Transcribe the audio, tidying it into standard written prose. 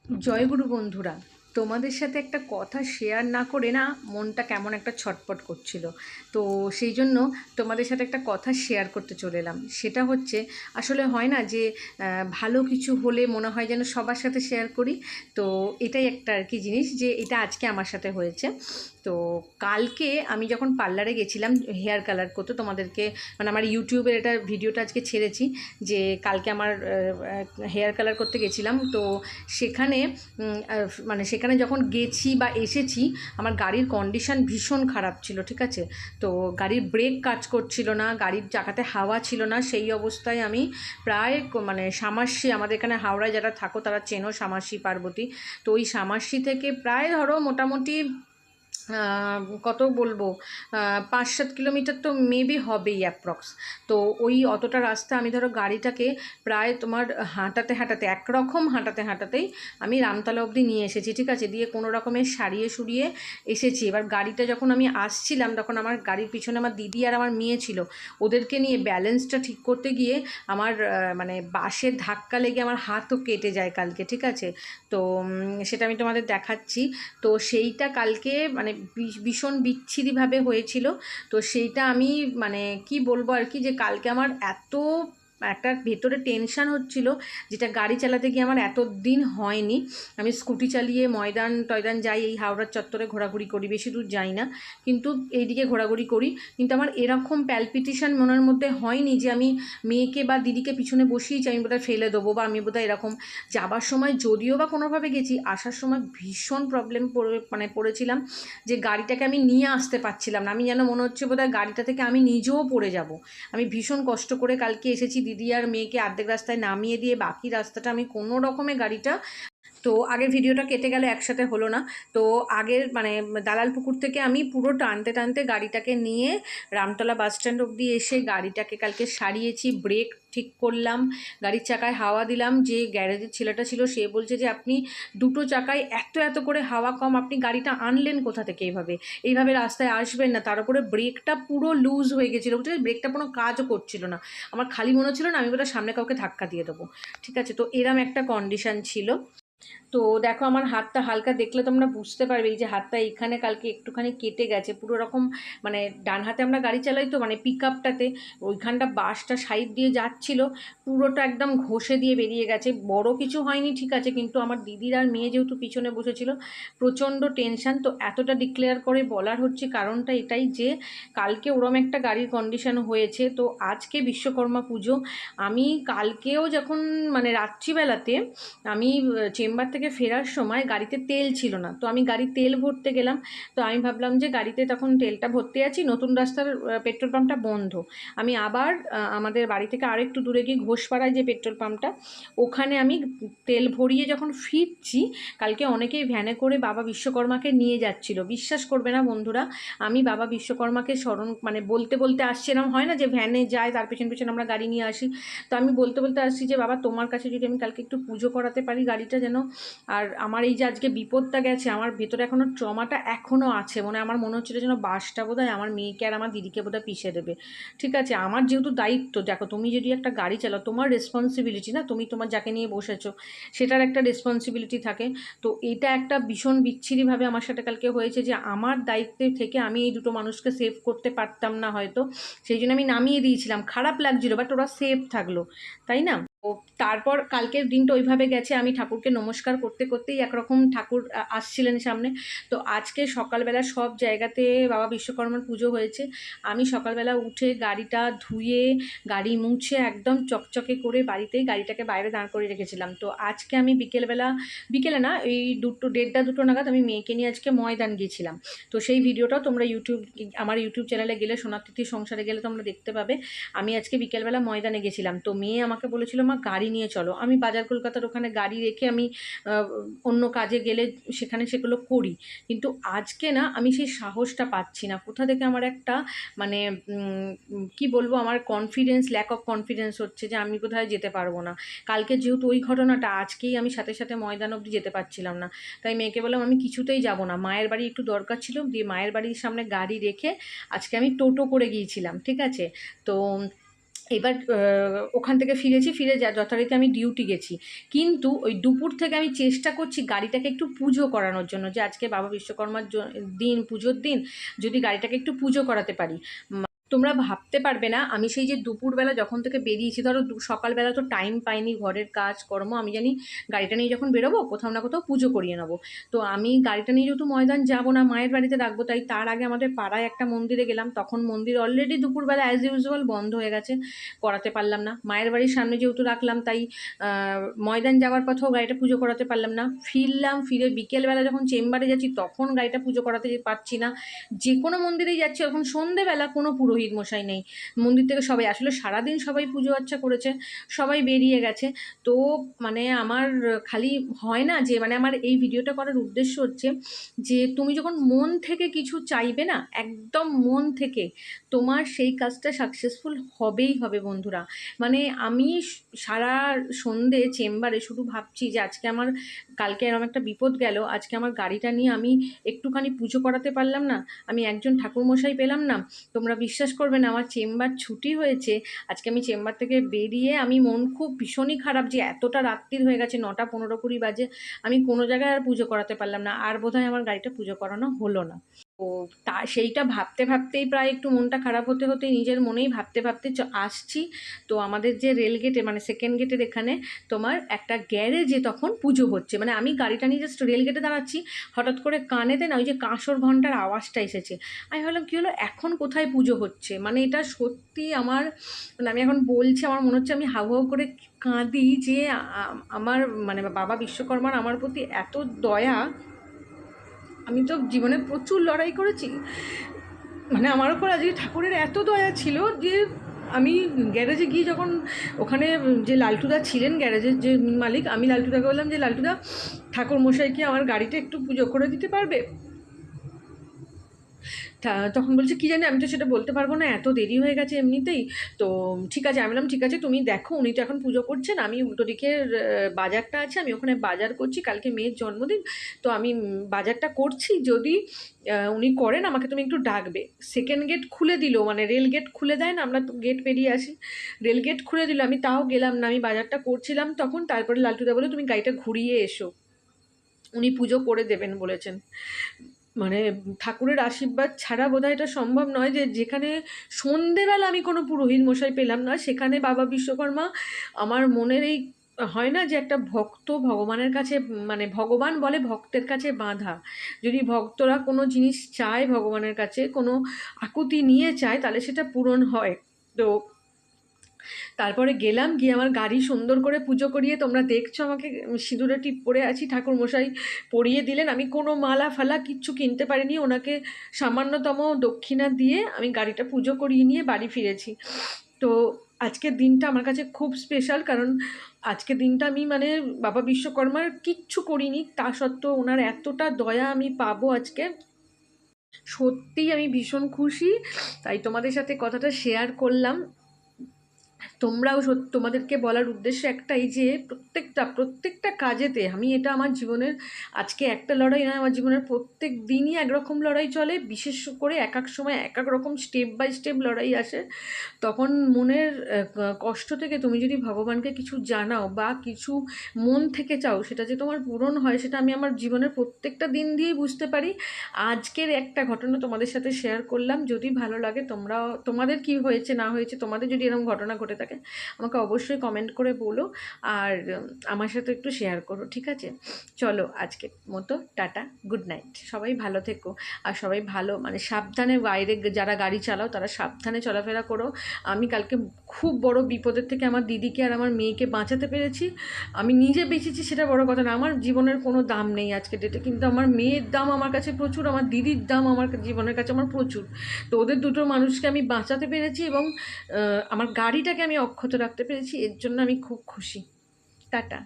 জয়গুরু বন্ধুরা, তোমাদের সাথে একটা কথা শেয়ার না করে না মনটা কেমন একটা ছটপট করছিল। তো সেই জন্য তোমাদের সাথে একটা কথা শেয়ার করতে চলে এলাম। সেটা হচ্ছে, আসলে হয় না যে ভালো কিছু হলে মনে হয় যেন সবার সাথে শেয়ার করি। তো এটাই একটা আর কি জিনিস, যে এটা আজকে আমার সাথে হয়েছে। তো কালকে আমি যখন পার্লারে গেছিলাম হেয়ার কালার করতে, তোমাদেরকে মানে আমার ইউটিউবের এটা ভিডিওটা আজকে ছেড়েছি, যে কালকে আমার হেয়ার কালার করতে গেছিলাম। তো সেখানে মানে সেখানে যখন গেছি বা এসেছি, আমার গাড়ির কন্ডিশন ভীষণ খারাপ ছিল, ঠিক আছে। তো গাড়ির ব্রেক কাজ করছিল না, গাড়ির চাকাতে হাওয়া ছিল না। সেই অবস্থায় আমি প্রায় মানে সামাসি, আমাদের এখানে হাওড়ায় যারা থাকো তারা চেনো সামাসি পার্বতী। তো ওই সামাসি থেকে প্রায় ধরো মোটামুটি কত বলবো, 5-7 কিলোমিটার তো মেবি হবেই অ্যাপ্রক্স। তো ওই অতটা রাস্তা আমি ধরো গাড়িটাকে প্রায় তোমার হাঁটাতে হাঁটাতে, একরকম হাঁটাতে হাঁটাতেই আমি রামতলা অবধি নিয়ে এসেছি, ঠিক আছে। দিয়ে কোনো রকমের সারিয়ে সুরিয়ে এসেছি। এবার গাড়িটা যখন আমি আসছিলাম, তখন আমার গাড়ির পিছনে আমার দিদি আর আমার মেয়ে ছিল। ওদেরকে নিয়ে ব্যালেন্সটা ঠিক করতে গিয়ে আমার মানে বাসের ধাক্কা লেগে আমার হাতও কেটে যায় কালকে, ঠিক আছে। তো সেটা আমি তোমাদের দেখাচ্ছি। তো সেইটা কালকে মানে ভীষণ বিচ্ছিরিভাবে হয়েছিল। তো সেইটা আমি মানে কি বলবো আর কি, যে কালকে আমার এত একটা ভেতরে টেনশান হচ্ছিল, যেটা গাড়ি চালাতে গিয়ে আমার এত দিন হয়নি। আমি স্কুটি চালিয়ে ময়দান টয়দান যাই, এই হাওড়ার চত্বরে ঘোরাঘুরি করি, বেশি দূর যাই না, কিন্তু এইদিকে ঘোরাঘুরি করি। কিন্তু আমার এরকম প্যালপিটেশন মনের মধ্যে হয়নি যে আমি মেয়েকে বা দিদিকে পিছনে বসিয়েছি, আমি বোধহয় ফেলে দেবো, বা আমি বোধহয় এরকম। যাবার সময় যদিও বা কোনোভাবে গেছি, আসার সময় ভীষণ প্রবলেম পড়েছিলাম, যে গাড়িটাকে আমি নিয়ে আসতে পারছিলাম না। আমি যেন মনে হচ্ছে বোধহয় গাড়িটা থেকে আমি নিজেও পড়ে যাব। আমি ভীষণ কষ্ট করে কালকে এসেছি, দিদি আর মেয়েকে অর্ধেক রাস্তায় নামিয়ে দিয়ে বাকি রাস্তাটা আমি কোনো রকমে গাড়িটা, তো আগের ভিডিওটা কেটে গেল, একসাথে হলো না। তো আগের মানে দালাল পুকুর থেকে আমি পুরো টানতে টানতে গাড়িটাকে নিয়ে রামতলা বাস স্ট্যান্ড অবধি এসে গাড়িটাকে কালকে সারিয়েছি, ব্রেক ঠিক করলাম, গাড়ির চাকায় হাওয়া দিলাম। যে গ্যারেজের ছেলেটা ছিল সে বলছে যে আপনি দুটো চাকায় এত এত করে হাওয়া কম, আপনি গাড়িটা আনলেন কোথা থেকে এইভাবে, এইভাবে রাস্তায় আসবেন না। তার উপরে ব্রেকটা পুরো লুজ হয়ে গেছিলো, বুঝলি, ব্রেকটা কোনো কাজও করছিল না। আমার খালি মনে হচ্ছিল না আমি বোধহয় সামনে কাউকে ধাক্কা দিয়ে দেবো, ঠিক আছে। তো এরম একটা কন্ডিশন ছিল। তো দেখো আমার হাতটা হালকা দেখলে তোমরা বুঝতে পারবে, এই যে হাতটা এখানে কালকে একটুখানি কেটে গেছে পুরো রকম। মানে ডান হাতে আমরা গাড়ি চালাই তো, মানে পিক আপটাতে ওইখানটা বাসটা সাইড দিয়ে যাচ্ছিল, পুরোটা একদম ঘষে দিয়ে বেরিয়ে গেছে। বড় কিছু হয়নি, ঠিক আছে, কিন্তু আমার দিদির আর মেয়ে যেহেতু পিছনে বসেছিল, প্রচণ্ড টেনশান। তো এতটা ডিক্লেয়ার করে বলার হচ্ছে কারণটা এটাই, যে কালকে ওরম একটা গাড়ির কন্ডিশন হয়েছে। তো আজকে বিশ্বকর্মা পুজো, আমি কালকেও যখন মানে রাত্রিবেলাতে আমি চেম্বার থেকে ফেরার সময় গাড়িতে তেল ছিল না, তো আমি গাড়ি তেল ভরতে গেলাম। তো আমি ভাবলাম যে গাড়িতে তখন তেলটা ভরতে আছি, নতুন রাস্তার পেট্রোল পাম্পটা বন্ধ। আমি আবার আমাদের বাড়ি থেকে আরও একটু দূরে গিয়ে ঘোষপাড়ায় যে পেট্রোল পাম্পটা, ওখানে আমি তেল ভরিয়ে যখন ফিরছি, কালকে অনেকেই ভ্যানে করে বাবা বিশ্বকর্মাকে নিয়ে যাচ্ছিল। বিশ্বাস করবে না বন্ধুরা, আমি বাবা বিশ্বকর্মাকে স্মরণ মানে বলতে বলতে আসছি, এরকম হয় না যে ভ্যানে যায় তার পেছন পেছন আমরা গাড়ি নিয়ে আসি। তো আমি বলতে বলতে আসছি যে বাবা তোমার কাছে যদি আমি কালকে একটু পুজো করাতে পারি গাড়িটা যেন, আর আমার এই যে আজকে বিপদটা গেছে, আমার ভেতরে এখনও ট্রমাটা এখনও আছে, মানে আমার মনে হচ্ছিল যেন বাসটা বোধহয় আমার মেয়েকে আর আমার দিদিকে বোধহয় পিষে দেবে, ঠিক আছে। আমার যেহেতু দায়িত্ব, দেখো তুমি যদি একটা গাড়ি চালাও তোমার রেসপন্সিবিলিটি না, তুমি তোমার যাকে নিয়ে বসেছো সেটার একটা রেসপন্সিবিলিটি থাকে। তো এটা একটা ভীষণ বিচ্ছিরিভাবে আমার সাথে কালকে হয়েছে, যে আমার দায়িত্বে থেকে আমি এই দুটো মানুষকে সেভ করতে পারতাম না হয়তো, সেই জন্য আমি নামিয়ে দিয়েছিলাম। খারাপ লাগছিল, বাট ওরা সেভ থাকলো, তাই না। তো তারপর কালকের দিনটা ওইভাবে গেছে, আমি ঠাকুরকে নমস্কার করতে করতেই একরকম ঠাকুর আসছিলেন সামনে। তো আজকে সকালবেলা সব জায়গাতে বাবা বিশ্বকর্মার পুজো হয়েছে। আমি সকালবেলা উঠে গাড়িটা ধুয়ে, গাড়ি মুছে একদম চকচকে করে বাড়িতেই গাড়িটাকে বাইরে দাঁড় করিয়ে রেখেছিলাম। তো আজকে আমি বিকেলবেলা, বিকেলে না, এই 1:30 নাগাদ আমি মেয়েকে নিয়ে আজকে ময়দান গিয়েছিলাম। তো সেই ভিডিওটাও তোমরা আমার ইউটিউব চ্যানেলে গেলে, সোনাতিথি সংসারে গেলে তোমরা দেখতে পাবে। আমি আজকে বিকেলবেলা ময়দানে গেছিলাম। তো মেয়ে আমাকে বলেছিল মা গাড়ি নিয়ে চলো। আমি বাজার কলকাতার ওখানে গাড়ি রেখে আমি অন্য কাজে গেলে সেখানে সেগুলো করি, কিন্তু আজকে না আমি সেই সাহসটা পাচ্ছি না। কোথা থেকে আমার একটা মানে কি বলবো, আমার কনফিডেন্স, ল্যাক অফ কনফিডেন্স হচ্ছে যে আমি কোথায় যেতে পারবো না। কালকে যেহেতু ওই ঘটনাটা, আজকেই আমি সাথে সাথে ময়দান অবধি যেতে পারছিলাম না। তাই মেয়েকে বললাম আমি কিছুতেই যাব না, মায়ের বাড়ি একটু দরকার ছিল, দিয়ে মায়ের বাড়ির সামনে গাড়ি রেখে আজকে আমি টোটো করে গিয়েছিলাম, ঠিক আছে। তো এবার ওখান থেকে ফিরেছি, ফিরে যথারীতি আমি ডিউটি গেছি। কিন্তু ওই দুপুর থেকে আমি চেষ্টা করছি গাড়িটাকে একটু পুজো করানোর জন্য, যে আজকে বাবা বিশ্বকর্মার দিন, পুজোর দিন, যদি গাড়িটাকে একটু পুজো করাতে পারি। তোমরা ভাবতে পারবে না, আমি সেই যে দুপুরবেলা যখন থেকে বেরিয়েছি, ধরো সকালবেলা তো টাইম পাইনি, ঘরের কাজ কর্ম, আমি জানি গাড়িটা নিয়ে যখন বেরোবো কোথাও না কোথাও পুজো করিয়ে নেবো। তো আমি গাড়িটা নিয়ে যেহেতু ময়দান যাবো না, মায়ের বাড়িতে রাখবো, তাই তার আগে আমাদের পাড়ায় একটা মন্দিরে গেলাম। তখন মন্দির অলরেডি দুপুরবেলা অ্যাজ ইউজুয়াল বন্ধ হয়ে গেছে, করাতে পারলাম না। মায়ের বাড়ির সামনে যেহেতু রাখলাম, তাই ময়দান যাওয়ার পথেও গাড়িটা পুজো করাতে পারলাম না। ফিরলাম, ফিরে বিকেলবেলা যখন চেম্বারে যাচ্ছি তখন গাড়িটা পুজো করাতে পারছি না। যে কোনো মন্দিরেই যাচ্ছি, এখন সন্ধেবেলা কোনো পুরোহিত মশাই নেই মন্দির থেকে, সবাই আসলে সারাদিন সবাই পুজো আচ্ছা করেছে, সবাই বেরিয়ে গেছে। তো মানে আমার খালি হয় না যে, মানে আমার এই ভিডিওটা করার উদ্দেশ্য হচ্ছে যে তুমি যখন মন থেকে কিছু চাইবে না, একদম মন থেকে, তোমার সেই কাজটা সাকসেসফুল হবেই হবে বন্ধুরা। মানে আমি সারা সন্ধে চেম্বারে শুধু ভাবছি যে আজকে আমার, কালকে এরকম একটা বিপদ গেল, আজকে আমার গাড়িটা নিয়ে আমি একটুখানি পুজো করাতে পারলাম না, আমি একজন ঠাকুরমশাই পেলাম না। তোমরা বিশ্বাস করবে না, আমার চেম্বার ছুটি হয়েছে আজকে, আমি চেম্বার থেকে বেরিয়ে আমি মন খুব ভীষণই খারাপ যে এতটা রাত্রির হয়ে গেছে, 9টা 15-20 বাজে, আমি কোনো জায়গায় আর পুজো করাতে পারলাম না, আর বোধহয় আমার গাড়িটা পুজো করানো হলো না। তো সেইটা ভাবতে ভাবতেই প্রায় একটু মনটা খারাপ হতে হতে, নিজের মনেই ভাবতে ভাবতে আসছি। তো আমাদের যে রেল গেটে, মানে সেকেন্ড গেটের এখানে তোমার একটা গ্যারেজে তখন পুজো হচ্ছে, মানে আমি গাড়িটা নিয়ে জাস্ট রেল গেটে দাঁড়াচ্ছি, হঠাৎ করে কানেতে না ওই যে কাঁসর ঘন্টার আওয়াজটা এসেছে। আমি ভাবলাম কী হলো, এখন কোথায় পুজো হচ্ছে, মানে এটা সত্যি আমার, মানে আমি এখন বলছি আমার মনে হচ্ছে আমি হাউ হাউ করে কাঁদি যে আমার মানে বাবা বিশ্বকর্মার আমার প্রতি এত দয়া। আমি তো জীবনে প্রচুর লড়াই করেছি, মানে আমার ওপর আজকে ঠাকুরের এত দয়া ছিল যে আমি গ্যারেজে গিয়ে যখন ওখানে যে লালটুদা ছিলেন গ্যারেজের যে মালিক, আমি লালটুদাকে বললাম যে লালটুদা, ঠাকুর মশাই কি আমার গাড়িটা একটু পুজো করে দিতে পারবে? তখন বলছে কি জানি, আমি তো সেটা বলতে পারবো না, এত দেরি হয়ে গেছে এমনিতেই। তো ঠিক আছে, আমি বললাম ঠিক আছে তুমি দেখো, উনি তো এখন পুজো করছেন, আমি উল্টো দিকের বাজারটা আছে, আমি ওখানে বাজার করছি, কালকে মেয়ের জন্মদিন, তো আমি বাজারটা করছি, যদি উনি করেন আমাকে তুমি একটু ডাকবে। সেকেন্ড গেট খুলে দিল, মানে রেল গেট খুলে দেয় না, আমরা তো গেট পেরিয়ে আসি, রেল গেট খুলে দিল, আমি তাও গেলাম না, আমি বাজারটা করছিলাম তখন। তারপরে লালটুদা বলে তুমি গাড়িটা ঘুরিয়ে এসো, উনি পুজো করে দেবেন বলেছেন। মানে ঠাকুরের আশীর্বাদ ছাড়া বোধহয় এটা সম্ভব নয়, যে যেখানে সন্ধেবেলা আমি কোনো পুরোহিত মশাই পেলাম না, সেখানে বাবা বিশ্বকর্মা আমার মনের এই, হয় না যে একটা ভক্ত ভগবানের কাছে, মানে ভগবান বলে ভক্তের কাছে বাঁধা, যদি ভক্তরা কোনো জিনিস চায় ভগবানের কাছে, কোনো আকুতি নিয়ে চায়, তাহলে সেটা পূরণ হয়। তো তারপরে গেলাম, গিয়ে আমার গাড়ি সুন্দর করে পুজো করিয়ে, তোমরা দেখছো আমাকে সিঁদুরে টিপ পরে আছি, ঠাকুর মশাই পরিয়ে দিলেন, আমি কোনো মালা ফালা কিচ্ছু কিনতে পারিনি, ওনাকে সামান্যতম দক্ষিণা দিয়ে আমি গাড়িটা পুজো করিয়ে নিয়ে বাড়ি ফিরেছি। তো আজকের দিনটা আমার কাছে খুব স্পেশাল, কারণ আজকের দিনটা আমি মানে বাবা বিশ্বকর্মার কিচ্ছু করিনি, তা সত্ত্বেও ওনার এতটা দয়া আমি পাবো আজকে, সত্যিই আমি ভীষণ খুশি। তাই তোমাদের সাথে কথাটা শেয়ার করলাম। তোমরাও তোমাদেরকে বলার উদ্দেশ্য একটাই, যে প্রত্যেকটা কাজেতে, আমি এটা আমার জীবনের আজকে একটা লড়াই নয়, আমার জীবনের প্রত্যেক দিনই একরকম লড়াই চলে, বিশেষ করে এক এক সময় এক এক রকম স্টেপ বাই স্টেপ লড়াই আসে। তখন মনের কষ্ট থেকে তুমি যদি ভগবানকে কিছু জানাও বা কিছু মন থেকে চাও, সেটা যে তোমার পূরণ হয়, সেটা আমি আমার জীবনের প্রত্যেকটা দিন দিয়েই বুঝতে পারি। আজকের একটা ঘটনা তোমাদের সাথে শেয়ার করলাম, যদি ভালো লাগে, তোমাদের কি হয়েছে না হয়েছে, তোমাদের যদি এরকম ঘটনা ঘটে থাকে আমাকে অবশ্যই কমেন্ট করে বলো, আর আমার সাথে একটু শেয়ার করো, ঠিক আছে? চলো আজকের মতো টাটা, গুড নাইট, সবাই ভালো থেকো, আর সবাই ভালো মানে সাবধানে, বাইরে যারা গাড়ি চালাও তারা সাবধানে চলাফেরা করো। আমি কালকে খুব বড় বিপদের থেকে আমার দিদিকে আর আমার মেয়েকে বাঁচাতে পেরেছি, আমি নিজে বেঁচেছি সেটা বড় কথা না, আমার জীবনের কোনো দাম নেই আজকে ডেটে, কিন্তু আমার মেয়ের দাম আমার কাছে প্রচুর, আমার দিদির দাম আমার জীবনের কাছে আমার প্রচুর। তো ওদের দুটো মানুষকে আমি বাঁচাতে পেরেছি, এবং আমার গাড়িটাকে আমি অক্ষত রাখতে পেরেছি, এর জন্য আমি খুব খুশি। টাটা।